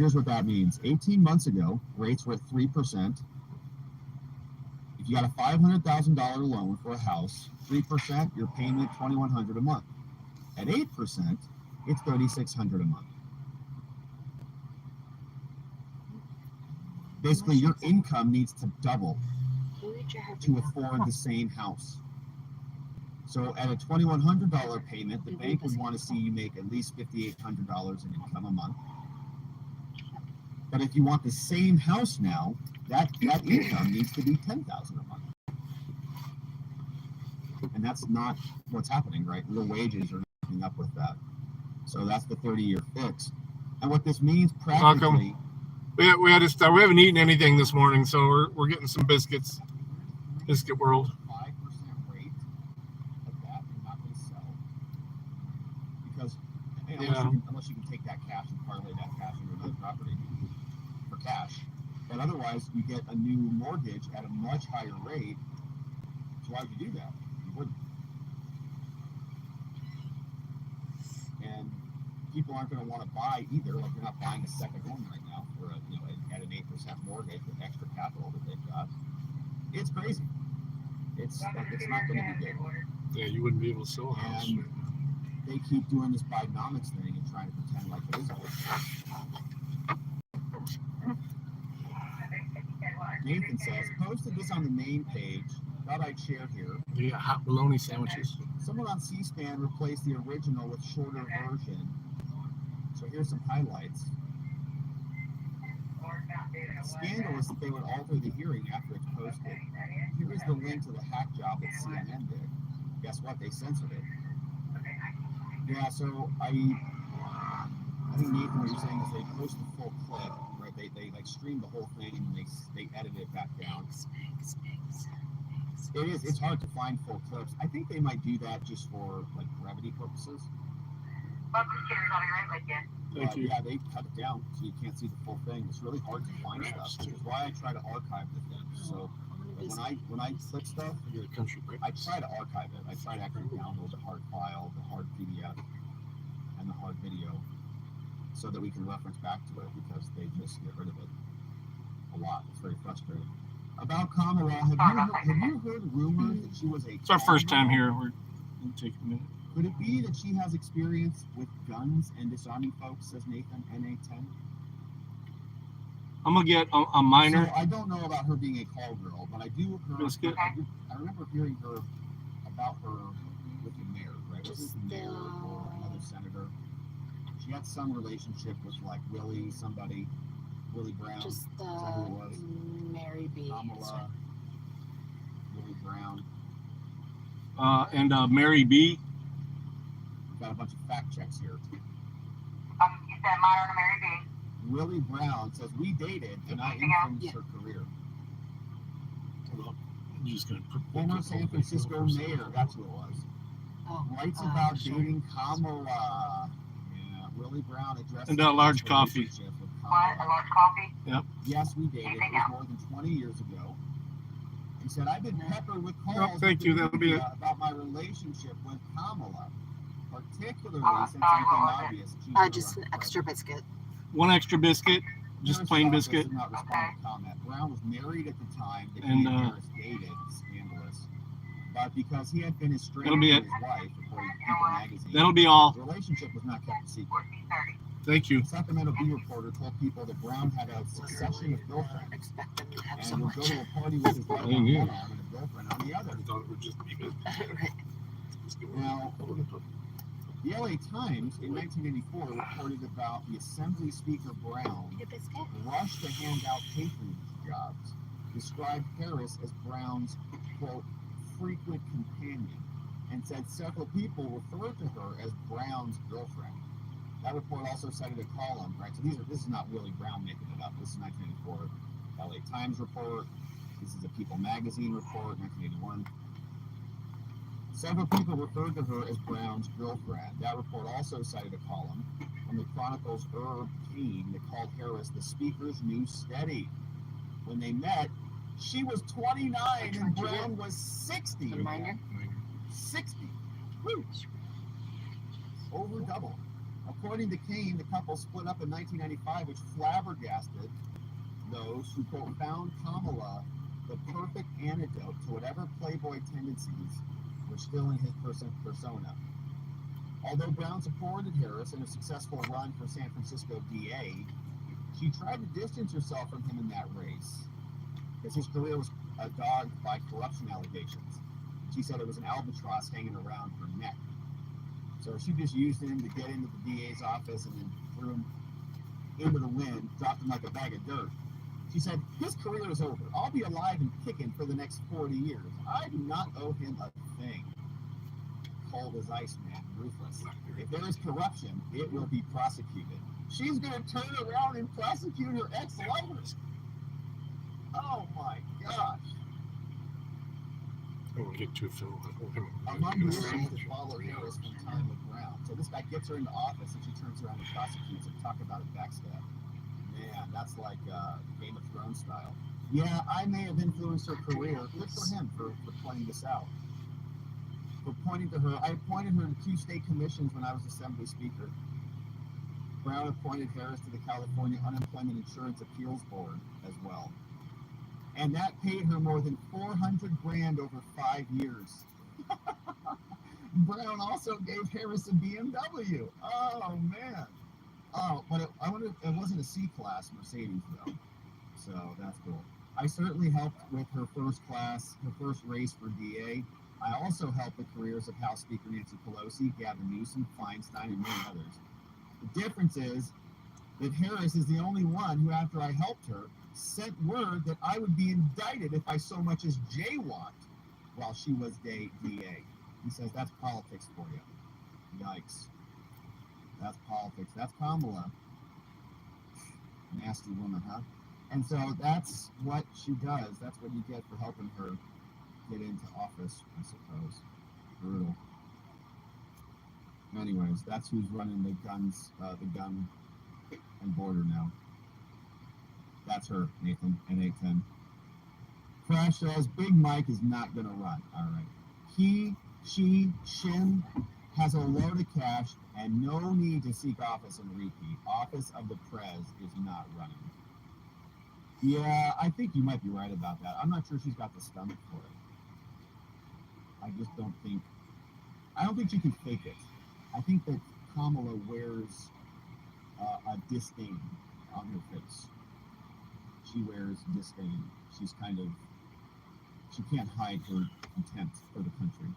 here's what that means. 18 months ago, rates were at 3%. If you got a $500,000 loan for a house, 3%, your payment $2,100 a month. At 8%, it's $3,600 a month. Basically, your income needs to double to afford the same house. So at a $2,100 payment, the bank would want to see you make at least $5,800 in income a month. But if you want the same house now, that income needs to be $10,000 a month. And that's not what's happening, right? Real wages are not keeping up with that. So that's the 30-year fix. And what this means practically... We haven't eaten anything this morning, so we're getting some biscuits. Biscuit World. 5% rate of that you're not going to sell. Because unless you can take that cash and parlay that cash into another property for cash. But otherwise, you get a new mortgage at a much higher rate. So why would you do that? You wouldn't. And people aren't going to want to buy either. Like, they're not buying a second home right now for at an 8% mortgage with extra capital that they've got. It's crazy. It's not going to be good. Yeah, you wouldn't be able to sell a house. And they keep doing this Bidenomics thing and trying to pretend like it is good. Nathan says, posted this on the main page. Thought I'd share here. Yeah, hot bologna sandwiches. Someone on C-SPAN replaced the original with shorter version. So here's some highlights. Scandalous that they would alter the hearing after it's posted. Here is the link to the hack job that CNN did. Guess what? They censored it. Yeah, so I think Nathan, what you're saying is they post the full clip, right? They like stream the whole thing and they edit it back down. It's hard to find full clips. I think they might do that just for like brevity purposes. Thank you. Yeah, they cut it down so you can't see the full thing. It's really hard to find stuff, which is why I try to archive the thing. So when I click stuff, I try to archive it. I try to actually download the hard file, the hard PDF, and the hard video, so that we can reference back to it, because they just get rid of it a lot. It's very frustrating. About Kamala, have you heard rumors that she was a... It's our first time here. We're going to take a minute. Could it be that she has experience with guns and disarming folks, says Nathan, NA10? I'm going to get a minor. So I don't know about her being a call girl, but I remember hearing her about her with the mayor, right? Was it the mayor or another senator? She had some relationship with like Willie Brown. Just Is that who it was? Mary B. Kamala, Willie Brown. And Mary B. We've got a bunch of fact checks here. You said Myron Mary B. Willie Brown says, we dated and I influenced her career. I'm just going to put Former San Francisco mayor, that's who it was. Oh, Writes about dating Kamala. Yeah, Willie Brown addressed... And a large coffee. What? A large coffee? Yep. Yes, we dated. It was more than 20 years ago. He said, I've been peppered with calls thank you. That'll be it. About my relationship with Kamala, particularly since it became obvious. Just an extra biscuit. One extra biscuit, just plain biscuit. Did not respond to comment. Brown was married at the time that he And, and Harris dated, scandalous. But because he had been estranged That'll be from it. his wife, according to People magazine, That'll be all. the relationship was not kept a secret. Thank you. The Sacramento Bee reporter told people that Brown had a succession of girlfriends Expect them to have so and would much. go to a party with his wife on one arm and a girlfriend on the other. I thought it would just be good. Right. Now, the LA Times in 1984 reported about the Assembly Speaker Brown A biscuit? rushed to hand out patronage jobs, described Harris as Brown's, quote, frequent companion, and said several people referred to her as Brown's girlfriend. That report also cited a column, right? So this is not Willie Brown making it up. This is 1984 LA Times report. This is a People magazine report, 1981. Several people referred to her as Brown's girlfriend. That report also cited a column from the Chronicle's Herb Payne that called Harris the Speaker's new steady. When they met, she was 29 and Brown was 60. A minor? 60. Woo! Over double. According to Kane, the couple split up in 1995, which flabbergasted those who, quote, found Kamala the perfect antidote to whatever playboy tendencies were still in his persona. Although Brown supported Harris in a successful run for San Francisco DA, she tried to distance herself from him in that race, because his career was dogged by corruption allegations. She said it was an albatross hanging around her neck. So she just used him to get into the DA's office and then threw him into the wind, dropped him like a bag of dirt. She said, his career is over. I'll be alive and kicking for the next 40 years. I do not owe him a thing. Cold as ice, man, ruthless. If there is corruption, it will be prosecuted. She's going to turn around and prosecute her ex-lovers. Oh my gosh. I won't get too filled. Among the issues that follow Harris from time with Brown. So this guy gets her into office and she turns around and prosecutes him. Talk about a backstab. Man, that's like Game of Thrones style. Yeah, I may have influenced her career. Good for him for pointing this out. For pointing to her. I appointed her to 2 state commissions when I was Assembly Speaker. Brown appointed Harris to the California Unemployment Insurance Appeals Board as well. And that paid her more than $400,000 over 5 years. Brown also gave Harris a BMW. Oh man. Oh, but it wasn't a C-class Mercedes though, so that's cool. I certainly helped with her first race for DA. I also helped the careers of House Speaker Nancy Pelosi, Gavin Newsom, Feinstein, and many others. The difference is that Harris is the only one who, after I helped her, sent word that I would be indicted if I so much as jaywalked while she was DA. He says that's politics for you. Yikes. That's politics. That's Kamala. Nasty woman, huh? And so that's what she does. That's what you get for helping her get into office, I suppose. Brutal. Anyways, that's who's running the gun and border now. That's her, Nathan, at 810. Crash says Big Mike is not going to run. All right. He, she, Shin has a load of cash and no need to seek office and repeat. Office of the Prez is not running. Yeah, I think you might be right about that. I'm not sure she's got the stomach for it. I just don't think she can fake it. I think that Kamala wears a disdain on her face. She wears disdain. She can't hide her contempt for the country.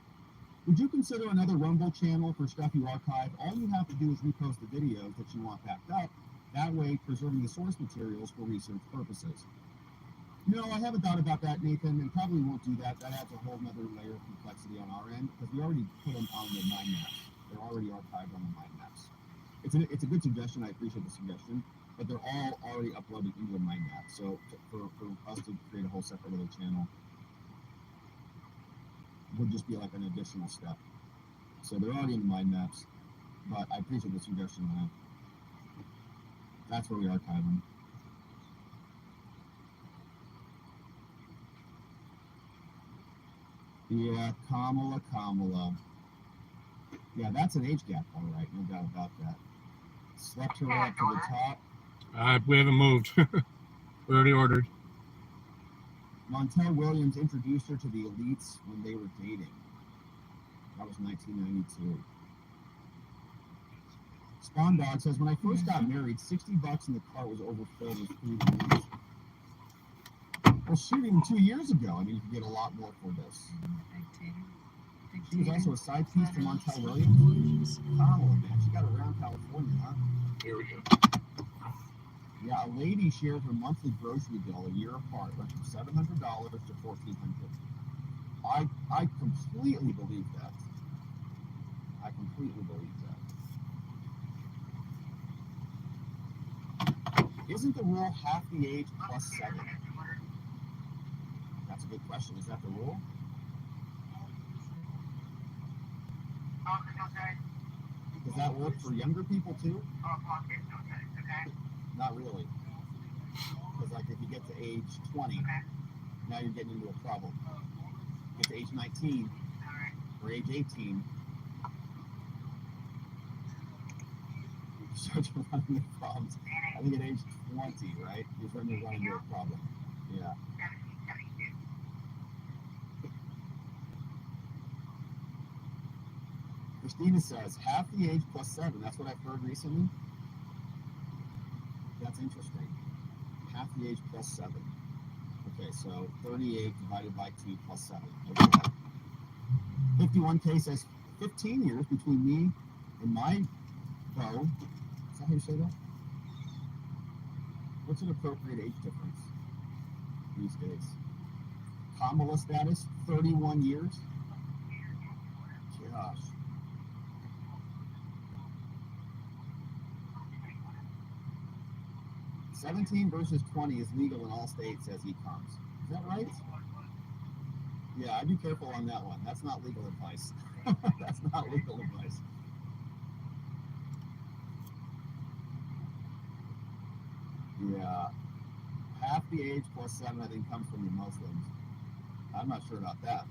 Would you consider another Rumble channel for stuff you archive? All you have to do is repost the videos that you want backed up. That way, preserving the source materials for research purposes. No, I haven't thought about that, Nathan, and probably won't do that. That adds a whole other layer of complexity on our end, because we already put them on the mind maps. They're already archived on the mind maps. It's a good suggestion. I appreciate the suggestion, but they're all already uploaded into the mind map. So for us to create a whole separate little channel would just be like an additional step. So they're already in the mind maps, but I appreciate the suggestion, man. That's where we archive them. Yeah, Kamala. Yeah, that's an age gap, all right, no doubt about that. Slept her up to the top. We haven't moved. We already ordered. Montel Williams introduced her to the elites when they were dating. That was 1992. Spawn Dog says, when I first got married, $60 in the car was overfilled with food and meat. Well, shoot, even 2 years ago, I mean, you could get a lot more for this. She was also a side piece to Montel Williams. Kamala, man, she got around California, huh? Here we go. Yeah, a lady shared her monthly grocery bill a year apart, went from $700 to $1,400. I completely believe that. I completely believe that. Isn't the rule half the age plus 7? That's a good question. Is that the rule? Does that work for younger people too? Not really. Because like if you get to age 20, now you're getting into a problem. Get to age 19 or age 18, start to run into problems. I think at age 20, right? You're starting to run into a problem. Yeah. Christina says half the age plus 7. That's what I've heard recently. That's interesting. Half the age plus 7. Okay, so 38 divided by 2 plus 7. Okay. 51K says 15 years between me and my beau. Is that how you say that? What's an appropriate age difference these days? Kamala status, 31 years? Gosh. $17 versus $20 is legal in all states, says e-coms. Is that right? Yeah, I'd be careful on that one. That's not legal advice. That's not legal advice. Yeah. Half the age plus 7, I think, comes from the Muslims. I'm not sure about that.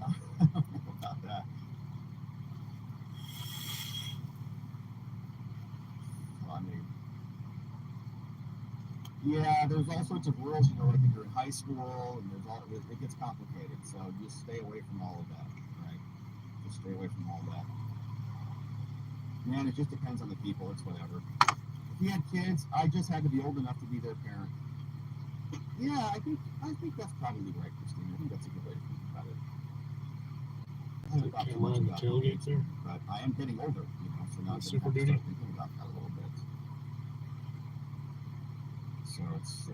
I don't know about that. I mean, yeah, there's all sorts of rules, you know, like if you're in high school, and there's all, it gets complicated. So just stay away from all of that, right? Just stay away from all that. Man, it just depends on the people. It's whatever. If you had kids, I just had to be old enough to be their parent. Yeah, I think that's probably right, Christine. I think that's a good way to think about it. I haven't thought too much about tailgate there, but I am getting older, you know, so now I'm Super going to Duty? start thinking about that a little bit. So it's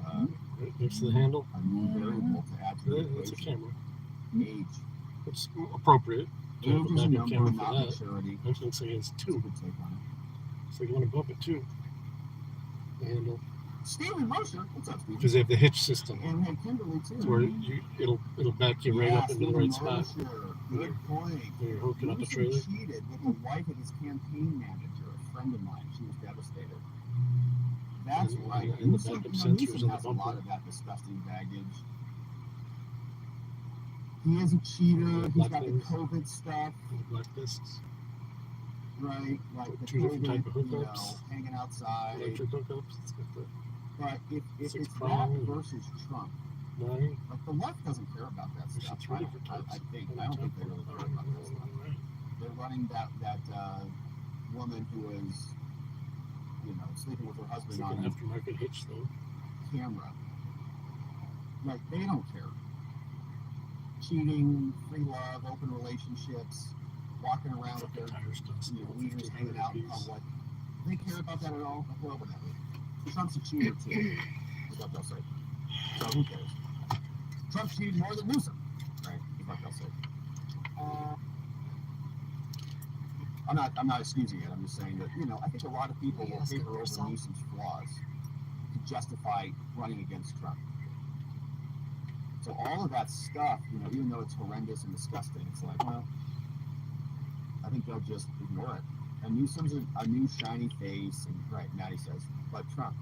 right next to the handle. a new variable to add to the That's a equation. camera. Age. It's appropriate to have Age a is a backup number, camera not for that. maturity. Actually, looks like it's That's a 2. good take on it. So you want to bump it too. The handle, Steven Mosher, what's up, Steven? because they have the hitch system, And hey, Kimberly too. where it'll back you right up into the right spot. Good point. When you're hooking up a Newsom trailer. cheated with the wife of his campaign manager, a friend of mine. She was devastated. That's And- right. and the Newsom, backup you know, sensors Newsom in the has a lot bumper. of that disgusting baggage. He is a cheater. He's Black got the things. COVID stuff, And the black discs, right? Like the 2 different COVID, type of you know, hookups. hanging outside. Electric hookups. It's got the But if 6 it's that prong. versus Trump, 9. like the left doesn't care about that There's stuff. 3 different types. I don't think they really care about that stuff. They're running that woman who is, you know, sleeping with her It's husband like an on aftermarket hitch though. camera. Like they don't care. Cheating, free love, open relationships, walking around with their, Tires cost you know, wieners hanging out in $1,500 public. Do they care about that at all? Well, whatever. Trump's a cheater too, is what they'll say. So who cares? Trump cheated more than Newsom, right? Is what they'll say. I'm not excusing it. I'm just saying that, you know, I think a lot of people will Yes, paper good over yourself. Newsom's flaws to justify running against Trump. So all of that stuff, you know, even though it's horrendous and disgusting, it's like, well, I think they'll just ignore it. And Newsom's a new shiny face, and right, Maddie says, but Trump.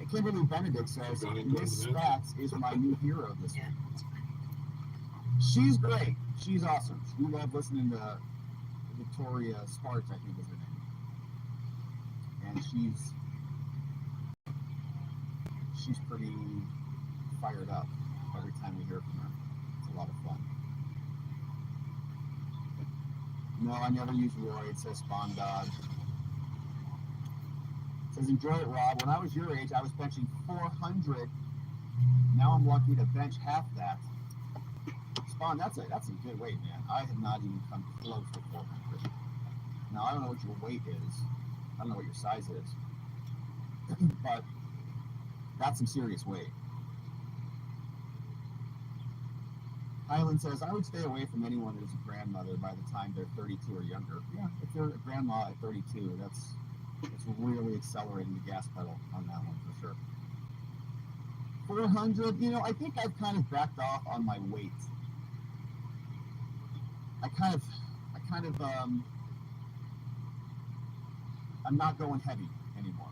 And Kimberly Benedict says, Miss Spatz is my new hero this week. Yeah, that's fine. She's great. She's awesome. We love listening to Victoria Sparks, I think is her name. And she's pretty fired up every time we hear from her. It's a lot of fun. No, I never use Roid, says Spawn Dog. Says, enjoy it, Rob. When I was your age, I was benching 400. Now I'm lucky to bench half that. Spawn, that's a good weight, man. I have not even come close to 400. Now, I don't know what your weight is. I don't know what your size is. But that's some serious weight. Highland says, I would stay away from anyone who's a grandmother by the time they're 32 or younger. Yeah, if you're a grandma at 32, it's really accelerating the gas pedal on that one for sure. 400, you know, I think I've kind of backed off on my weight. I'm not going heavy anymore.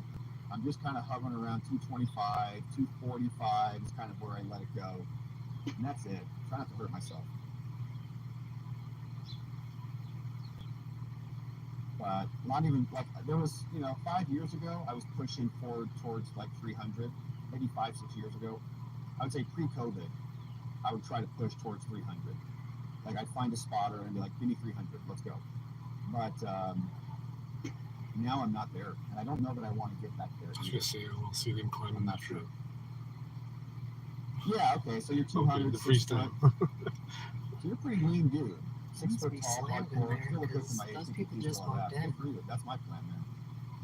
I'm just kind of hovering around 225, 245 is kind of where I let it go. And that's it. Try not to hurt myself. but not even like there was, 5 years ago I was pushing forward towards like 300, maybe 5-6 years ago. I would say pre-COVID, I would try to push towards 300. Like I'd find a spotter and be like, give me 300, let's go. But now I'm not there, and I don't know that I want to get back there. I was gonna say, I will see them climbing I'm that not sure. tree. Yeah, okay, so you're 200, Okay, the 6 foot. freestyle. So you're a pretty lean dude. 6 Must foot be tall, slammed in hardcore. there, Still look good for 'cause my age. those and people keep just all walked that. in. Good for you. That's my plan, man.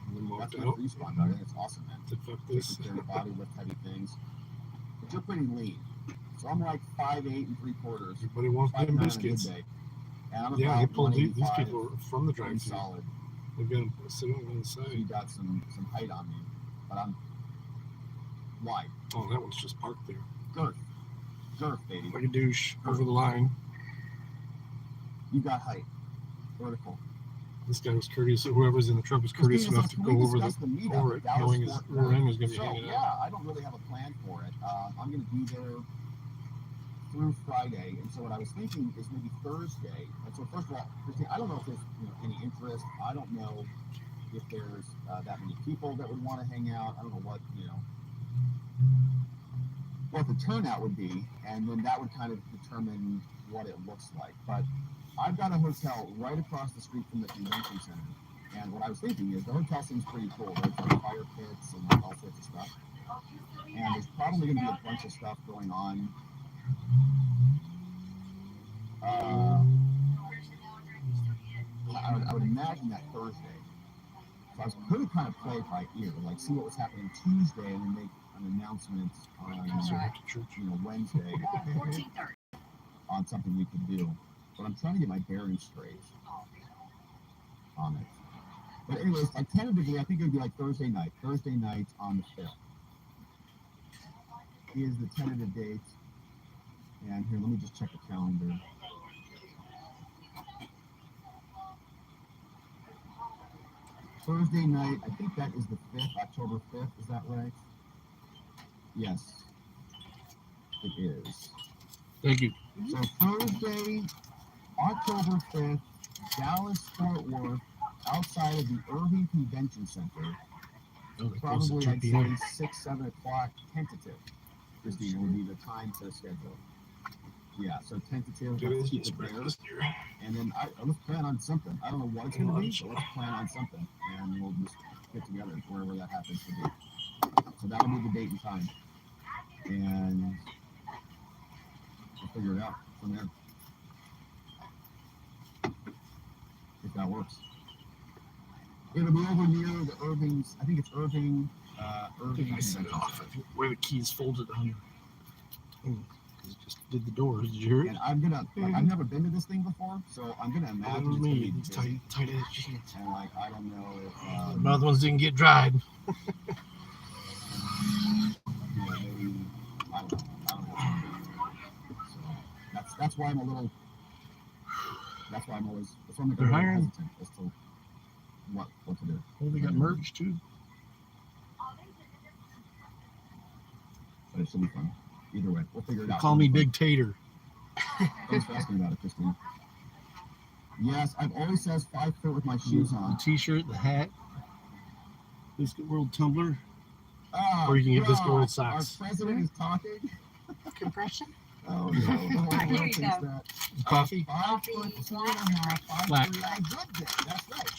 And then walked That's my out. free spawn, dog. I think it's awesome, man. To fuck Take this. care of your body, lift heavy things. But you're pretty lean. So I'm like 5'8" and 3/4. Everybody wants 5'9" them on a good biscuits. day. And I'm Yeah, he about pulled these 185, people from the pretty drive-thru. solid. They've got them sitting on the So you side. got some height on me. But I'm wide. Oh, that one's just parked there. Girth, baby. Like a douche over the line. You got height. Vertical. This guy was courteous. Whoever's in the truck was courteous Christina enough says, to "Can go we over discuss the meetup over at it, Dallas knowing his Fort rear end was Worth?" gonna be So, hanging out. yeah, I don't really have a plan for it. I'm going to be there through Friday, and so what I was thinking is maybe Thursday. And so first of all, Christina, I don't know if there's any interest. I don't know if there's that many people that would want to hang out. I don't know what the turnout would be, and then that would kind of determine what it looks like. But I've got a hotel right across the street from the convention center. And what I was thinking is the hotel seems pretty cool. There's like fire pits and all sorts of stuff. And there's probably going to be a bunch of stuff going on. I would imagine that Thursday. So I was going to kind of play it by ear, like see what was happening Tuesday and then make an announcement on So I went to church. Wednesday 14:30. on something we could do. But I'm trying to get my bearings straight on it. But anyways, tentatively, I think it would be like Thursday night on the 5th is the tentative date. And here, let me just check the calendar. Thursday night, I think that is the 5th, October 5th, is that right? Yes, it is. Thank you. So Thursday, October 5th, Dallas Fort Worth, outside of the Irving Convention Center. Oh, they close at Probably 2 I'd p.m. say 6-7 o'clock tentative. Christina would be the time to schedule. Yeah, so tentative. It Let's is keep just it there. breakfast here. And then let's plan on something. I don't know what it's going to be, but let's plan on something, and we'll just get together wherever that happens to be. So that'll be the date and time, and we'll figure it out from there. If that works. It'll be over near the Irving's. I think it's Irving. I think Irving. I set it Convention off. Center. Where the keys folded on. Because it just did the doors. Did you hear it? And I'm gonna. Like, I've never been to this thing before, so I'm gonna That imagine was it's gonna me. be These busy. tight ass jeans. And like I don't know if The other ones didn't get dried. maybe I don't know. So that's why I'm a little. That's why I'm always. That's why I'm a They're little hiring? hesitant as to what to do. Oh, they got merch too. But it should be fun. Either way, we'll figure it They out. call me Big Tater. Thanks for asking about it, Christine. Yes, I've always says 5 foot with my shoes The on. T-shirt, the hat, Biscuit World tumbler. Oh, Or you can get this God, gold socks. Our president is talking. Compression? Oh no, the whole Here world you thinks go. that. Coffee. 5 foot 2.5, 5 Flat. 3 on a good day. That's right.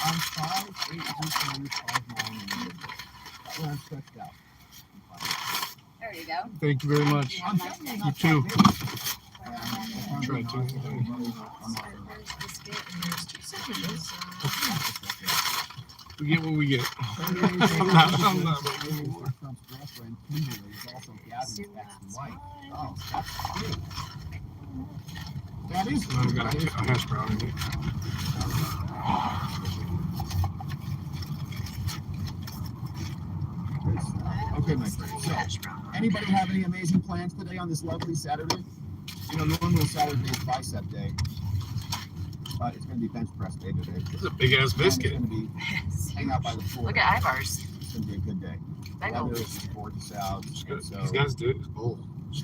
I'm 5'8", 230, 5'9", and a good day. That way I'm stretched out. There you go. Thank you very much. I'm definitely You not too. 5'8". If I'm Try being to. honest with everybody, I'm not So very there's biscuit and there's 2 sandwiches. We get what we get. I'm not making anymore. Trump's girlfriend, Kimberly, is also Gavin's ex-wife. Oh, that's cute. That is I've cute. got That is a cute. hash brown in it. Okay, my friend. So, anybody have any amazing plans today on this lovely Saturday? Normally Saturday is bicep day, but it's going to be bench press day today. This is a big ass And biscuit. It's going to be hang out by the pool. Look at Ivar's. It's going to be a good day. Big Weather old. is just gorgeous out. These And so, guys do it. Bull.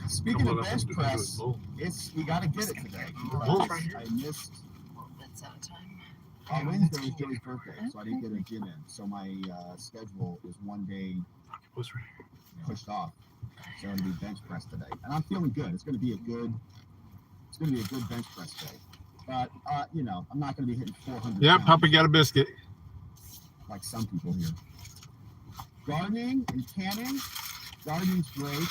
speaking of Couple bench them do press, bull. we got to get it today. Oh, because right here. I missed That's out of time. Wednesday is Joey's birthday, so I didn't get a gym in. So my schedule is one day What's right pushed off. So I'm gonna be bench press today, and I'm feeling good. It's gonna be a good bench press day. But you know, I'm not gonna be hitting 400. Yeah, pounds Papa got a biscuit. like some people here. Gardening and canning. Gardening's great.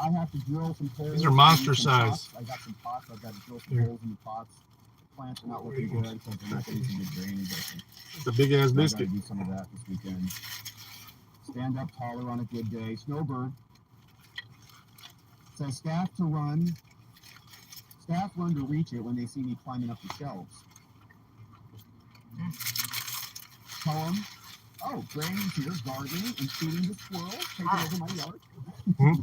I have to drill some holes. These are monster in some pots. size. I got some pots. I've got to drill some Here. holes in the pots. The plants are not looking good because they're not getting some good drainage. It's a big ass So I gotta biscuit. do some of that this weekend. Stand up taller on a good day. Snowbird says staff run to reach it when they see me climbing up the shelves. Tell them, oh, Granny's here gardening and feeding the squirrels, taking over my yard. Squirrels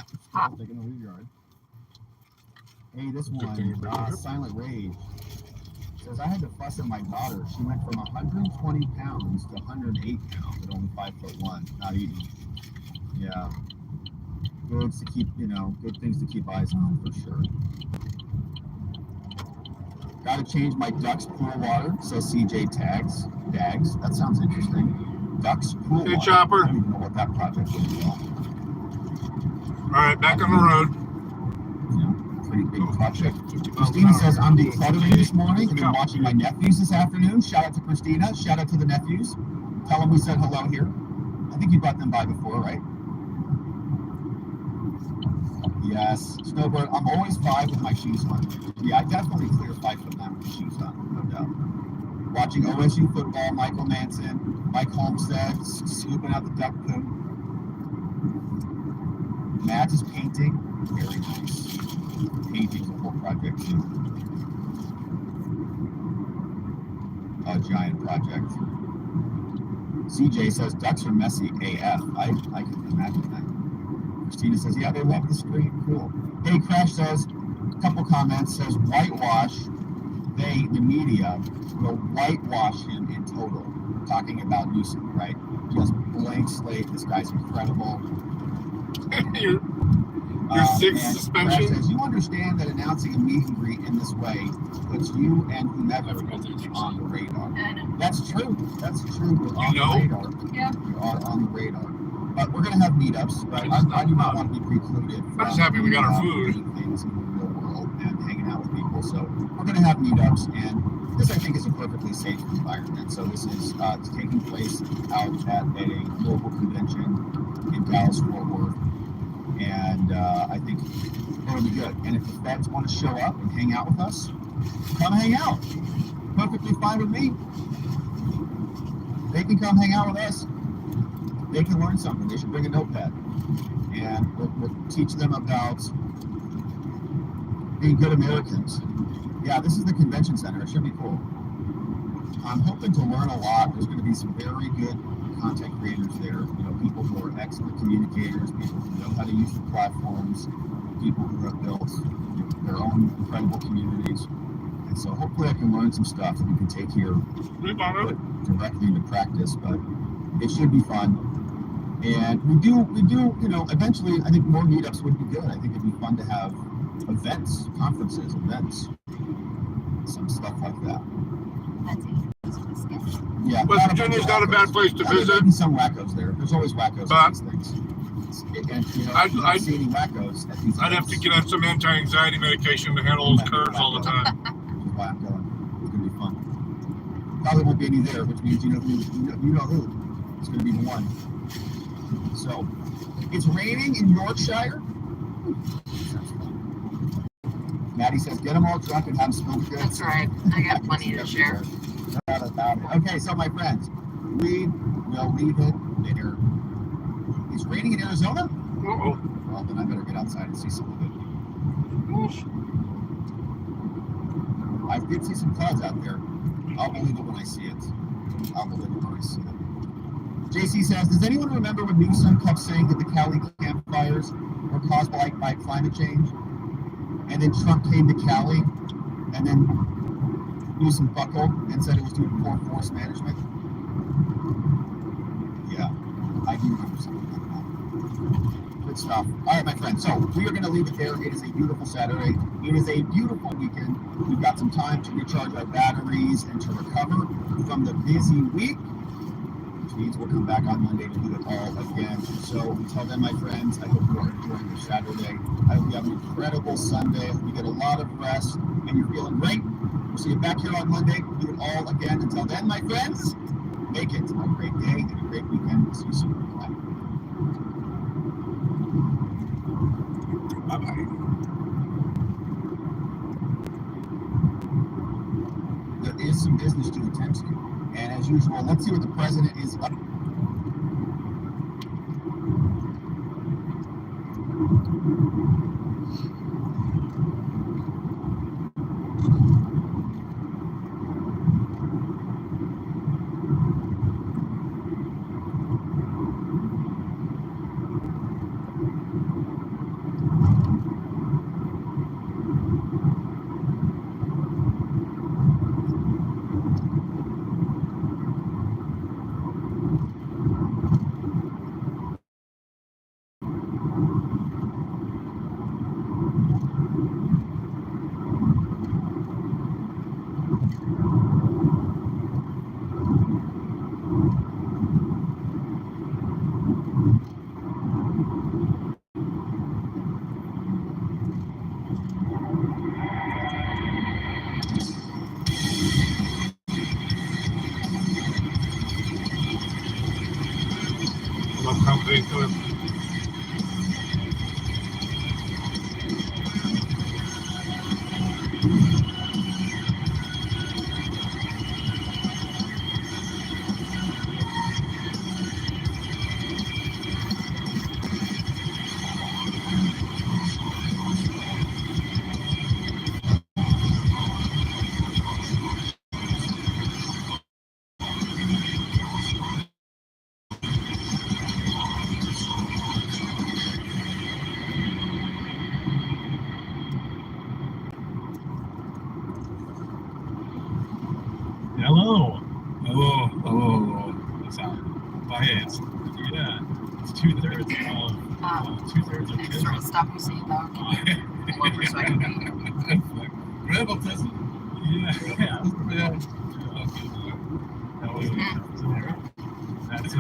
taking over your yard. Hey, this Good thing you one, brought it up. Silent Rage, says I had to fuss at my daughter. She went from 120 pounds to 108 pounds at only 5'1", not eating. Yeah. Good things to keep eyes on for sure. Got to change my ducks pool water, says CJ Dags. That sounds interesting. Ducks pool Hey, water. Chopper. I don't even know what that project would be. All right, back on the road. Pretty big project. Christina says, I'm decluttering this morning and been watching my nephews this afternoon. Shout out to Christina. Shout out to the nephews. Tell them we said hello here. I think you brought them by before, right? Yes. Snowbird, I'm always 5 with my shoes on. Yeah, I definitely clear 5'9" with the shoes on, no doubt. Watching OSU football, Michael Manson, Mike Homestead, scooping out the duck poo. Matt is painting. Very nice. Painting's a whole project too. A giant project. CJ says ducks are messy AF. I can imagine that. Christina says, yeah, they love the screen. Cool. Hey, Crash says, a couple comments, says whitewash. They, the media, will whitewash him in total. Talking about Newsom, right? Just blank slate. This guy's incredible. Your sixth And suspension. Crash says, you understand that announcing a meet and greet in this way puts you and whomever on the radar. I know. That's true. That's true. We're on You know? the radar. Yeah. We are on the radar. But we're going to have meetups, right? I do not want to be precluded from I'm just happy we got our food. doing things in the real world and hanging out with people. So we're going to have meetups, and this, I think, is a perfectly safe environment. So this is taking place out at a local convention in Dallas-Fort Worth. And I think it'll be good. And if the feds want to show up and hang out with us, come hang out. Perfectly fine with me. They can come hang out with us. They can learn something. They should bring a notepad. And we'll teach them about being good Americans. Yeah, this is the convention center. It should be cool. I'm hoping to learn a lot. There's going to be some very good content creators there. You know, people who are excellent communicators, people who know how to use the platforms, people who have built their own incredible communities. And so hopefully I can learn some stuff that we can take here, put directly into practice. But it should be fun. And we do, you know, eventually I think more meetups would be good. I think it'd be fun to have events, conferences, some stuff like that. That's it. Yeah. West Virginia's not a bad place to visit. There'll be some wackos there. There's always wackos But at these things. And, you know, I'd- you don't see any wackos at these I'd have to events. get on some anti-anxiety medication to handle those curves all the time. Which is why I'm going. It's gonna be fun. Probably won't be any there, which means you know who. It's gonna be the one. So it's raining in Yorkshire. Sounds fun. Maddie says, get them all drunk and have them spill the goods. That's right. I got plenty to share. Okay, so my friends, we will leave it there. It's raining in Arizona? Uh-oh. Well, then I better get outside and see some of it. I did see some clouds out there. I'll believe it when I see it. JC says, does anyone remember when Newsom kept saying that the Cali campfires were caused by climate change? And then Trump came to Cali, and then Newsom buckled and said it was due to poor forest management? Yeah, I do remember something like that. But stuff. All right, my friends. So we are going to leave it there. It is a beautiful Saturday. It is a beautiful weekend. We've got some time to recharge our batteries and to recover from the busy week, which means we'll come back on Monday to do it all again. So until then, my friends, I hope you are enjoying your Saturday. I hope you have an incredible Sunday. I hope you get a lot of rest and you're feeling great. We'll see you back here on Monday. We'll do it all again. Until then, my friends, make it a great day and a great weekend. We'll see you soon. Bye. Bye-bye. There is some business to attend to. And as usual, let's see what the president is up. Love company to it. Hello. Hello. What's up? My it's 2/3 of 2/3 of Make sure to stop you saying that. Over so I can read. Grab up this. Yeah. That's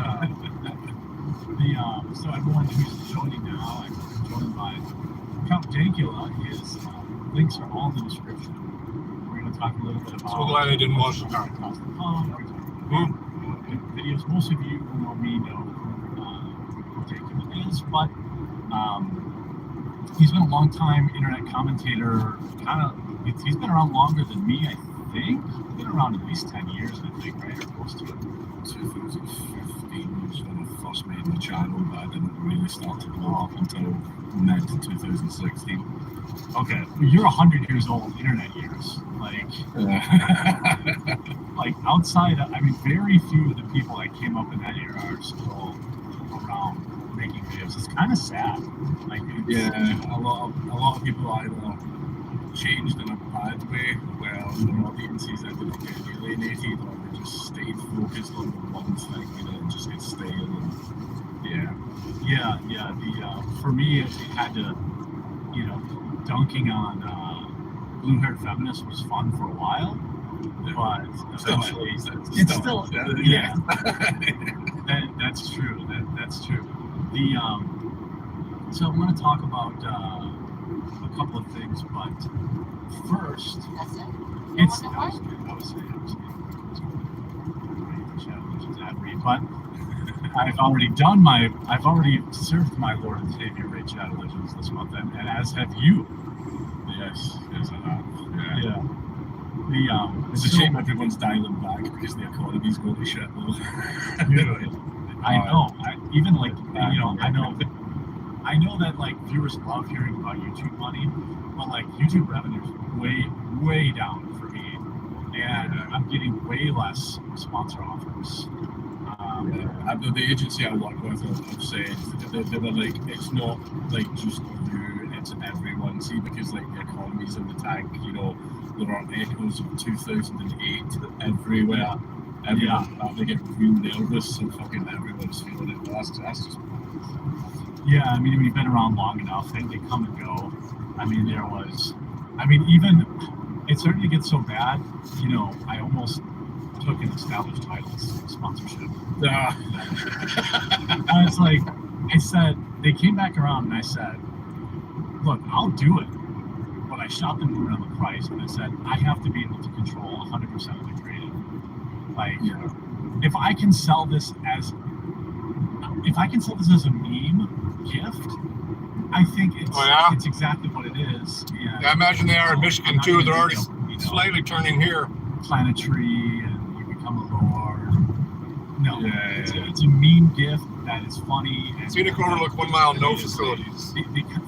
so everyone who's joining now, I'm joined by Count Dankula. His links are all in the description. We're going to talk a little bit about. So glad I didn't wash the car. Across the pond. We're talking about videos. Most of you who know me know who Dankula is, but he's been a long time internet commentator. He's been around longer than me, I think. He's been around at least 10 years, I think, right? Or close to it. 2015 was when I first made my channel, but I didn't really start to blow up until mid 2016. Okay, well, you're 100 years old, internet years. Like outside, I mean, very few of the people that came up in that era are still around making videos. It's kind of sad. Like, a lot of people either changed in a bad way, where their audiences either get alienated or they just stayed focused on the one thing, and just get stale. And for me, it had to, dunking on blue-haired feminists was fun for a while, but eventually, it's still that's true. That's true. So I'm going to talk about a couple of things, but first, That's it. it's I was but I've already served my Lord and Savior Raid Shadow Legends this month, and as have you. Yes, I have. Yeah. It's a shame everyone's dialing back because the economy's going to shit though. I know. I know that like viewers love hearing about YouTube money, but like YouTube revenue is way down for me, and I'm getting way less sponsor offers. The agency I work with have said they were like, it's not like just you, it's everyone. See, because like the economy's in the tank, there are echoes of 2008 everywhere. Everyone's starting to get real nervous, and fucking everyone's feeling it. That's just Yeah, I mean, we've been around long enough. They come and go. I mean, even it started to get so bad, I almost took an established titles sponsorship. I was like, they came back around and I said, look, I'll do it. But I shot them around the price and I said, I have to be able to control 100% of the creative. Like, if I can sell this as a meme gift, I think it's exactly what it is. And, I imagine they are in Michigan I'm too. not They're gonna, already slightly turning here. plant a tree and you become a lord. No, Yeah. it's a meme gift that is funny. And Scenic Overlook 1 mile, no facilities.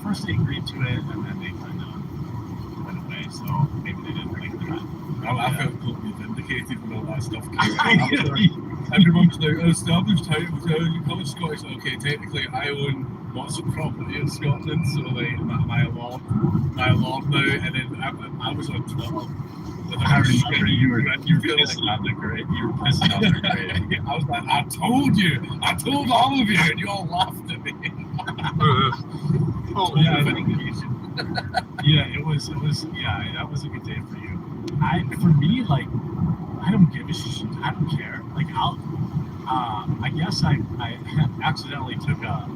First they agreed to it and then they kind of went away. So maybe they didn't like that. I felt totally vindicated when all that stuff came out. Everyone's like, established titles, you call it Scottish. Okay, technically I own lots of property in Scotland, so like my law now, and then I was on Twitter. I remember you were pissing on the grade. I was like, I told all of you, and you all laughed at me. Oh, Yeah, Vindication. it was that was a good day for you. For me, like, I don't give a shit. I don't care. Like, I guess I accidentally took a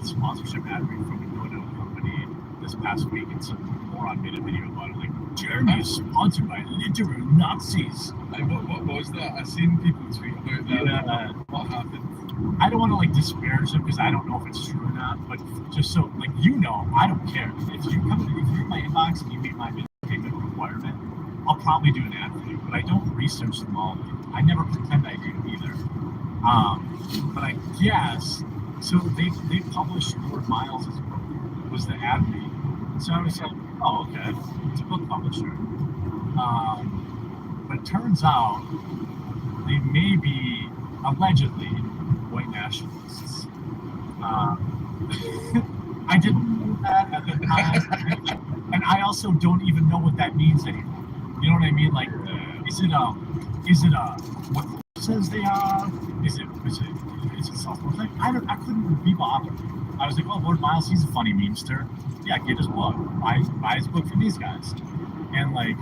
sponsorship ad read from a no company this past week, and some moron made a video about it. Like, Jeremy is sponsored by literal Nazis. Like, what was that? I seen people tweet about that. Yeah. What happened? I don't want to like disparage them because I don't know if it's true or not, but just so like I don't care. If you're in my inbox and you meet my payment requirement, I'll probably do an ad for you, but I don't research them all. I never pretend I do either. But I guess so. They published Lord Miles' book was the ad read, so I was like, oh okay, it's a book publisher. But it turns out they may be allegedly white nationalists. I didn't know that at the time, and I also don't even know what that means anymore. You know what I mean? Like, is it what it says they are? Is it self-worth? Like, I couldn't be bothered. I was like, oh, Lord Miles, he's a funny memester. Yeah, get his book. Buy his book from these guys. And like,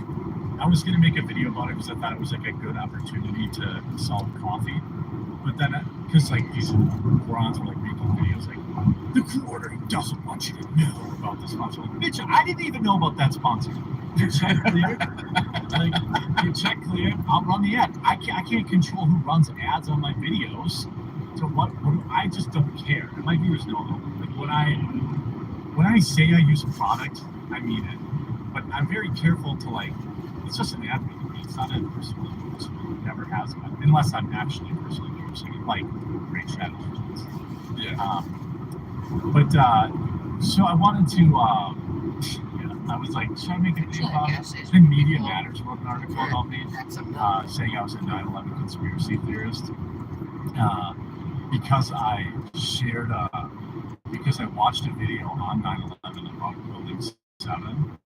I was gonna make a video about it because I thought it was like a good opportunity to sell coffee. But then, because like these morons were like making videos like, the quarter doesn't want you to know about the sponsor. Like, bitch, I didn't even know about that sponsor. Your check clear? Like, your check clear? I'll run the ad. I can't control who runs ads on my videos. So what I just don't care. And my viewers know that. Like when I say I use a product, I mean it. But I'm very careful to like, it's just an ad read. It's not a personal endorsement. It never has been, unless I'm actually personally endorsing it, like Great Shadow Legends. Yeah. So I wanted to, I was like, should I make a video about it? Then Media Matters wrote an article about me, saying I was a 9/11 conspiracy theorist, because I shared, because I watched a video on 9/11 about Building 7.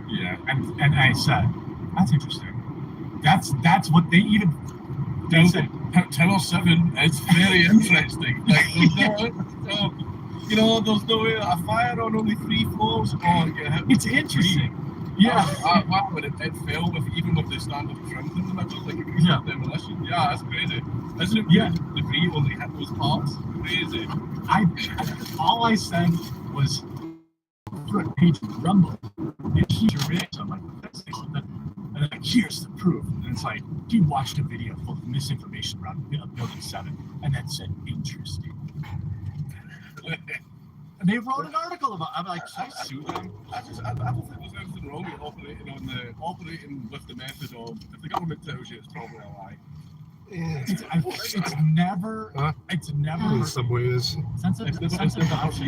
Yeah. And I said, that's interesting. That's what they even. They said, Tower 7 is very interesting. Like, there's no way a fire on only 3 floors. Oh, yeah, it's interesting. Yeah. Wow, but it fell even with the standard trims in the middle, like it was demolition. Yeah, that's crazy. Isn't it weird? The debris only hit those parts. Crazy. All I said was, front page of Rumble. And here's your reaction. I'm like, that's the thing. And then like, here's the proof. And it's like, you watched a video full of misinformation around Building 7, and that said interesting. And they wrote an article about. I'm like, should I sue them? I don't think there's anything wrong with operating with the method of, if the government tells you, it's probably a lie. It's never. Huh? It's never. The subway is. Sense of adoption.